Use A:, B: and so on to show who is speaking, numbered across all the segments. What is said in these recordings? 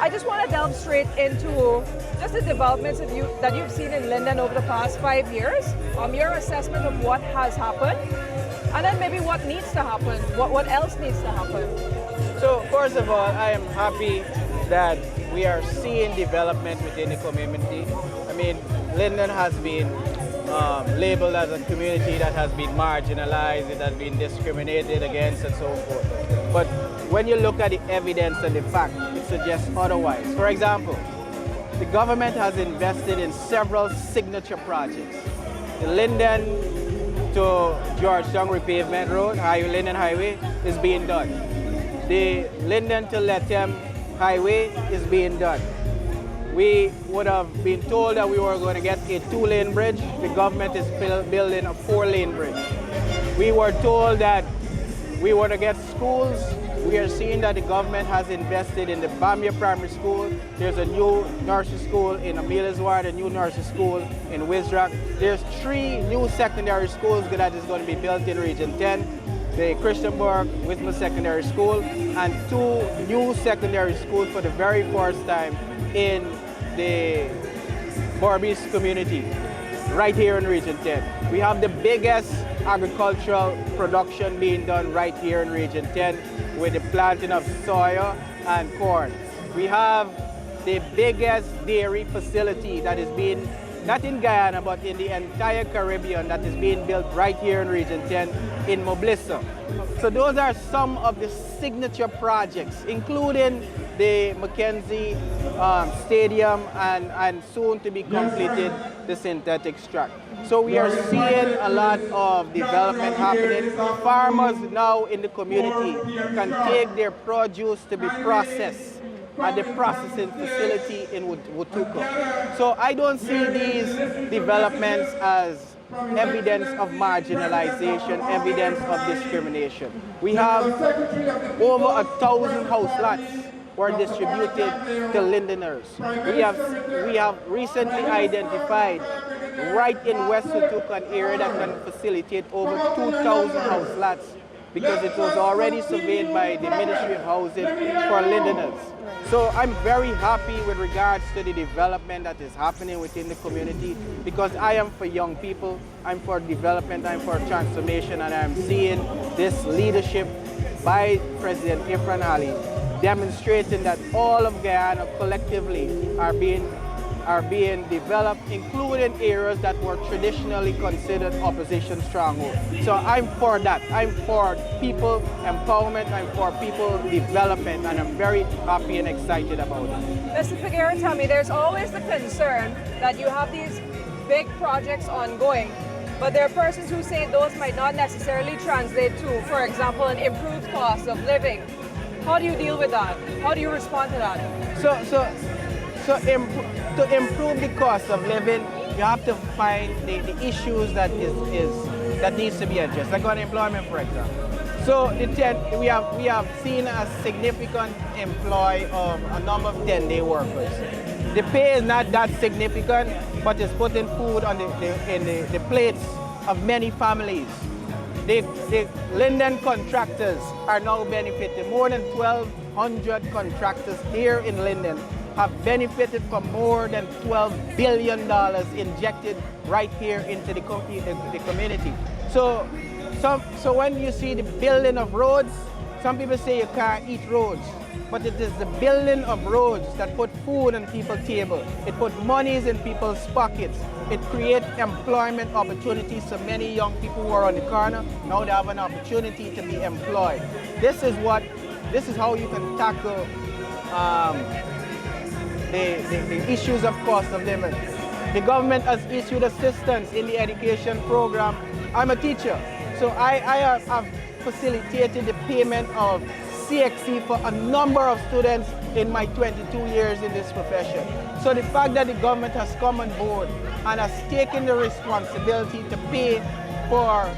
A: I just want to delve straight into just the developments that you've seen in Linden over the past 5 years, your assessment of what has happened, and then maybe what needs to happen, what else needs to happen.
B: So first of all, I am happy that we are seeing development within the community. I mean, Linden has been labeled as a community that has been marginalized, it has been discriminated against and so forth. But when you look at the evidence and the fact, it suggests otherwise. For example, the government has invested in several signature projects. The Linden to Georgetown Repavement Road, Linden Highway, is being done. The Linden to Lethem Highway is being done. We would have been told that we were going to get a 2-lane bridge. The government is building a 4-lane bridge. We were told that we were to get schools. We are seeing that the government has invested in the Bamia Primary School. There's a new nursery school in Amelia's Ward, a new nursery school in Wizrock. There's 3 new secondary schools that is going to be built in Region 10. The Christianburg Wisma Secondary School, and 2 new secondary schools for the very first time in the Borbis community, right here in Region 10. We have the biggest agricultural production being done right here in Region 10 with the planting of soya and corn. We have the biggest dairy facility that is being, not in Guyana, but in the entire Caribbean, that is being built right here in Region 10 in Moblissa. So those are some of the signature projects, including the Mackenzie Stadium and soon to be completed the synthetic track. So we are seeing a lot of development happening. Farmers now in the community can take their produce to be processed at the processing facility in Watuka. So I don't see these developments as evidence of marginalization, evidence of discrimination. We have over 1,000 house lots were distributed to Lindeners. We have recently identified right in West Watuka an area that can facilitate over 2,000 house lots because it was already surveyed by the Ministry of Housing for Lindeners. So I'm very happy with regards to the development that is happening within the community because I am for young people, I'm for development, I'm for transformation, and I'm seeing this leadership by President Irfaan Ali demonstrating that all of Guyana collectively are being developed, including areas that were traditionally considered opposition strongholds. So I'm for that. I'm for people empowerment, I'm for people development, and I'm very happy and excited about it.
A: Mr. Figueira, tell me, there's always the concern that you have these big projects ongoing, but there are persons who say those might not necessarily translate to, for example, an improved cost of living. How do you deal with that? How do you respond to that?
B: To improve the cost of living, you have to find the issues that needs to be addressed, like unemployment, for example. So we have seen a significant employ of a number of 10-day workers. The pay is not that significant, but it's putting food on the plates of many families. The Linden contractors are now benefiting. More than 1,200 contractors here in Linden have benefited from more than $12 billion injected right here into the community. So when you see the building of roads, some people say you can't eat roads, but it is the building of roads that put food on people's table. It put monies in people's pockets. It creates employment opportunities so many young people who are on the corner, now they have an opportunity to be employed. This is how you can tackle the issues of cost of living. The government has issued assistance in the education program. I'm a teacher, so I have facilitated the payment of CXC for a number of students in my 22 years in this profession. So the fact that the government has come on board and has taken the responsibility to pay for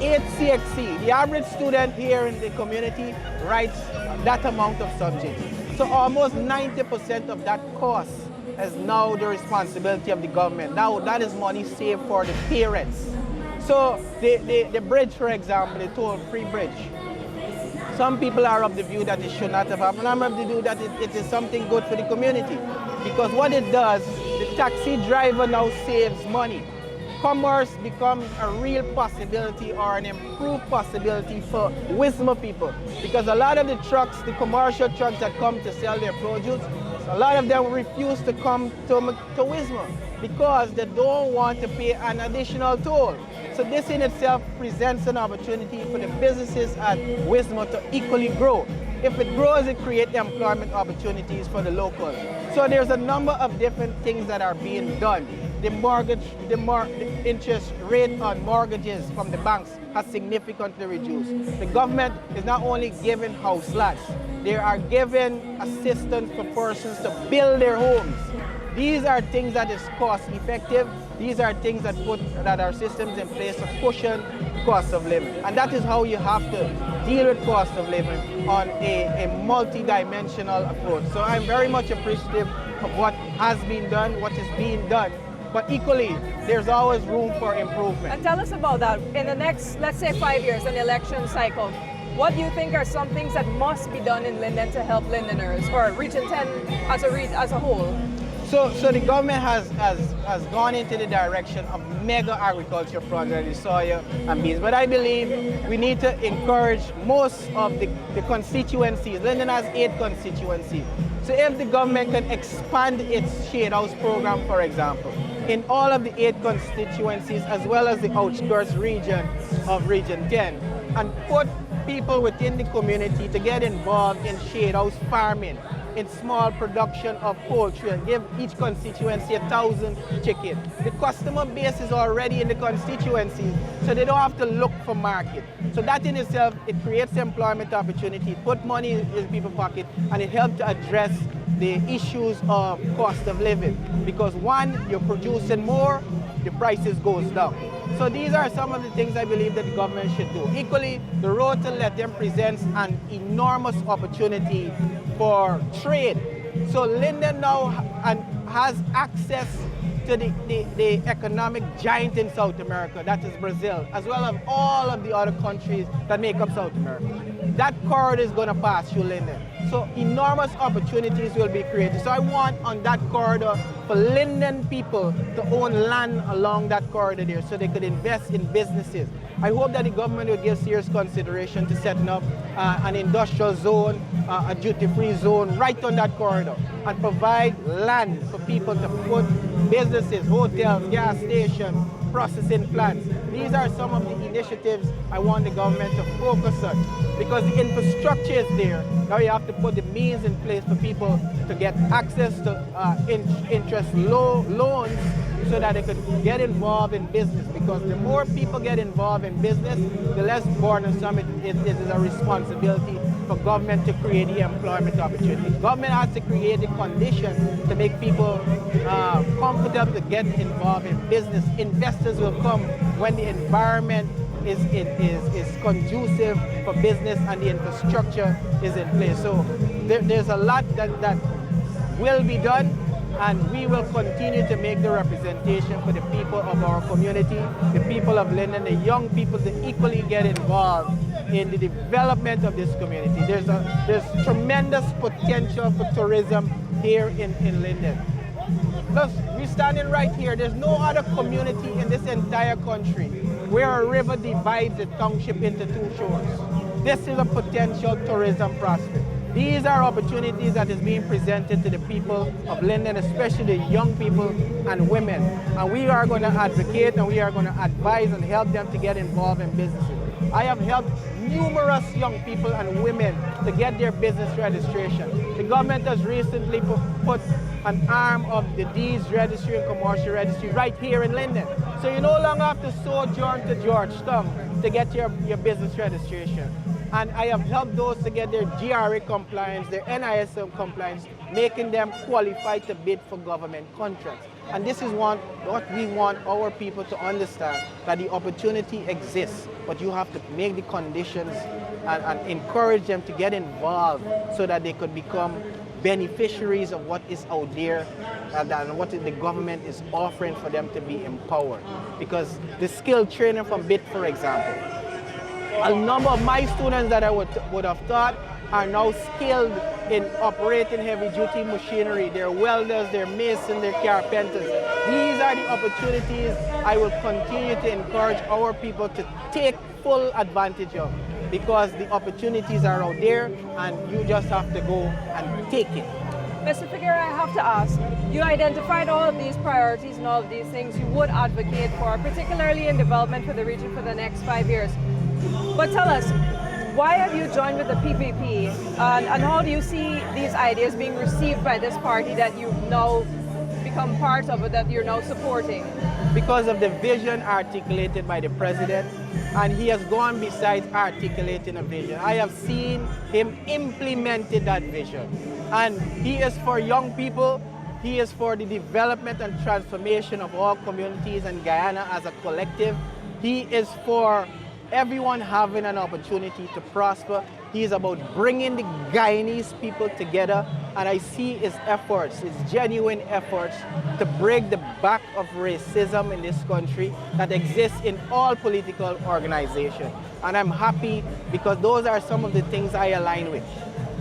B: 8 CXC, the average student here in the community writes that amount of subjects. So almost 90% of that cost is now the responsibility of the government. Now that is money saved for the parents. So the bridge, for example, the toll-free bridge. Some people are of the view that it should not have happened. I'm of the view that it is something good for the community. Because what it does, the taxi driver now saves money. Commerce becomes a real possibility or an improved possibility for Wisma people. Because a lot of the trucks, the commercial trucks that come to sell their produce, a lot of them refuse to come to Wisma because they don't want to pay an additional toll. So this in itself presents an opportunity for the businesses at Wisma to equally grow. If it grows, it creates employment opportunities for the locals. So there's a number of different things that are being done. The interest rate on mortgages from the banks has significantly reduced. The government is not only giving house lots, they are giving assistance for persons to build their homes. These are things that is cost effective. These are things that are systems in place to cushion cost of living. And that is how you have to deal with cost of living on a multi-dimensional approach. So I'm very much appreciative of what has been done, what is being done. But equally, there's always room for improvement.
A: And tell us about that. In the next, let's say 5 years, an election cycle, what do you think are some things that must be done in Linden to help Lindeners or Region 10 as a whole?
B: So the government has gone into the direction of mega agriculture projects, soya and beans. But I believe we need to encourage most of the constituencies. Linden has 8 constituencies. So if the government can expand its shade house program, for example, in all of the 8 constituencies as well as the outskirts region of Region 10, and put people within the community to get involved in shade house farming, in small production of poultry, and give each constituency 1,000 chickens. The customer base is already in the constituency, so they don't have to look for market. So that in itself, it creates employment opportunity, put money in people's pocket, and it helps to address the issues of cost of living. Because one, you're producing more, the prices goes down. So these are some of the things I believe that the government should do. Equally, the road to Lynden presents an enormous opportunity for trade. So Linden now has access to the economic giant in South America, that is Brazil, as well as all of the other countries that make up South America. That corridor is going to pass through Linden. So enormous opportunities will be created. So I want on that corridor for Linden people to own land along that corridor there so they could invest in businesses. I hope that the government will give serious consideration to setting up an industrial zone, a duty-free zone right on that corridor, and provide land for people to put businesses, hotels, gas stations, processing plants. These are some of the initiatives I want the government to focus on, because the infrastructure is there. Now you have to put the means in place for people to get access to interest loans so that they could get involved in business, because the more people get involved in business, the less burdensome it is a responsibility for government to create the employment opportunities. Government has to create the conditions to make people comfortable to get involved in business. Investors will come when the environment is conducive for business and the infrastructure is in place. So there's a lot that will be done, and we will continue to make the representation for the people of our community, the people of Linden, the young people to equally get involved in the development of this community. There's tremendous potential for tourism here in Linden. Plus, we're standing right here. There's no other community in this entire country where a river divides the township into 2 shores. This is a potential tourism prospect. These are opportunities that is being presented to the people of Linden, especially the young people and women. And we are going to advocate and we are going to advise and help them to get involved in businesses. I have helped numerous young people and women to get their business registration. The government has recently put an arm of the deeds registry and commercial registry right here in Linden. So you no longer have to sojourn to Georgetown to get your business registration. And I have helped those to get their GRA compliance, their NISM compliance, making them qualified to bid for government contracts. And this is what we want our people to understand, that the opportunity exists, but you have to make the conditions and encourage them to get involved so that they could become beneficiaries of what is out there and what the government is offering for them to be empowered. Because the skill training from BIT, for example, A number of my students that I would have taught are now skilled in operating heavy-duty machinery. They're welders, they're masons, they're carpenters. These are the opportunities I will continue to encourage our people to take full advantage of, because the opportunities are out there and you just have to go and take it.
A: Mr. Figueira, I have to ask, you identified all of these priorities and all of these things you would advocate for, particularly in development for the region for the next 5 years. But tell us, why have you joined with the PPP, and how do you see these ideas being received by this party that you've now become part of, or that you're now supporting?
B: Because of the vision articulated by the president, and he has gone besides articulating a vision. I have seen him implemented that vision. And he is for young people, he is for the development and transformation of all communities and Guyana as a collective. He is for everyone having an opportunity to prosper. He is about bringing the Guyanese people together, and I see his efforts, his genuine efforts to break the back of racism in this country that exists in all political organizations. And I'm happy because those are some of the things I align with.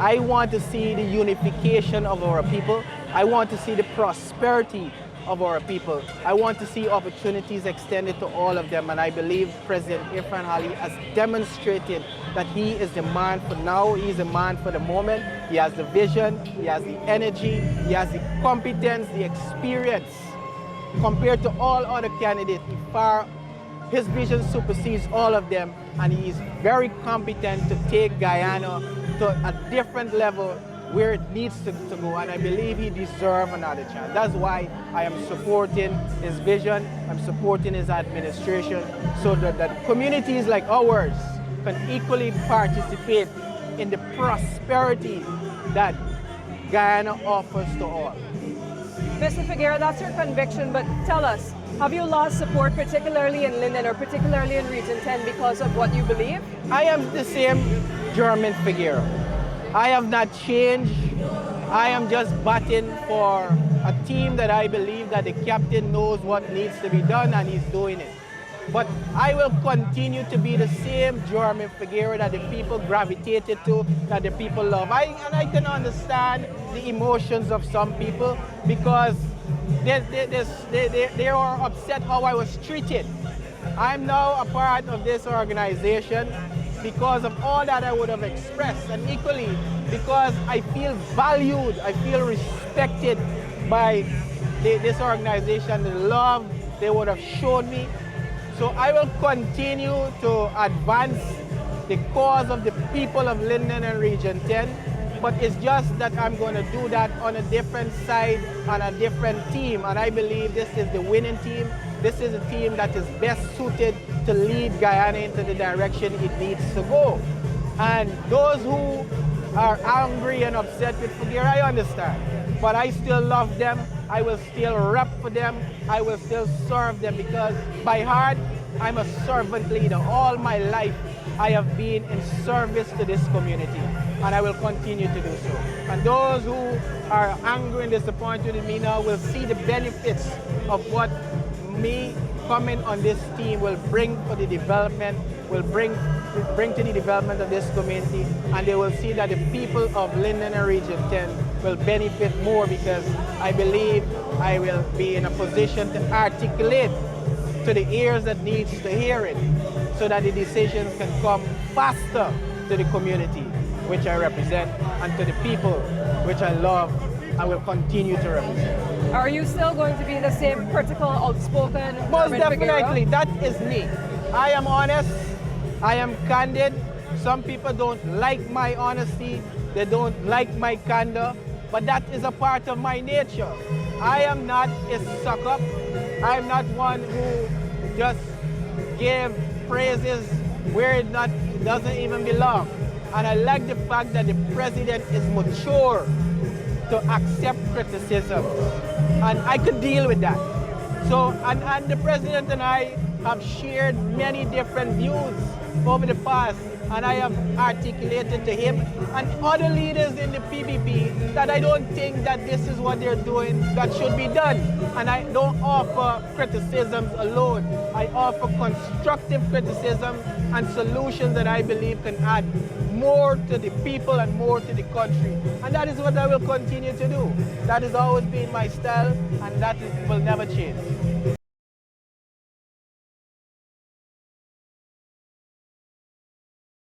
B: I want to see the unification of our people. I want to see the prosperity of our people. I want to see opportunities extended to all of them, and I believe President Irfaan Ali has demonstrated that he is the man for now, he is the man for the moment. He has the vision, he has the energy, he has the competence, the experience. Compared to all other candidates, his vision supersedes all of them, and he is very competent to take Guyana to a different level where it needs to go, and I believe he deserves another chance. That's why I am supporting his vision, I'm supporting his administration, so that communities like ours can equally participate in the prosperity that Guyana offers to all.
A: Mr. Figueira, that's your conviction, but tell us, have you lost support, particularly in Linden or particularly in Region 10, because of what you believe?
B: I am the same Jermaine Figueira. I have not changed. I am just batting for a team that I believe that the captain knows what needs to be done and he's doing it. But I will continue to be the same Jermaine Figueira that the people gravitated to, that the people love. And I can understand the emotions of some people because they are upset how I was treated. I'm now a part of this organization because of all that I would have expressed, and equally because I feel valued, I feel respected by this organization, the love they would have shown me. So I will continue to advance the cause of the people of Linden and Region 10, but it's just that I'm going to do that on a different side, on a different team, and I believe this is the winning team. This is a team that is best suited to lead Guyana into the direction it needs to go. And those who are angry and upset with Figueira, I understand. But I still love them. I will still rep for them. I will still serve them because by heart, I'm a servant leader. All my life, I have been in service to this community, and I will continue to do so. And those who are angry and disappointed with me now will see the benefits of what me coming on this team will bring for the development, will bring to the development of this community, and they will see that the people of Linden and Region 10 will benefit more because I believe I will be in a position to articulate to the ears that needs to hear it so that the decisions can come faster to the community which I represent and to the people which I love and will continue to represent.
A: Are you still going to be the same critical, outspoken?
B: Most
A: Jermaine
B: definitely,
A: Figueira?
B: that is me. I am honest, I am candid. Some people don't like my honesty, they don't like my candor, but that is a part of my nature. I am not a suck-up. I am not one who just give praises where it doesn't even belong. And I like the fact that the president is mature to accept criticism, and I could deal with that. So, and the president and I have shared many different views over the past, and I have articulated to him and other leaders in the PPP that I don't think that this is what they're doing that should be done. And I don't offer criticisms alone. I offer constructive criticism and solutions that I believe can add more to the people and more to the country. And that is what I will continue to do. That has always been my style, and that will never change.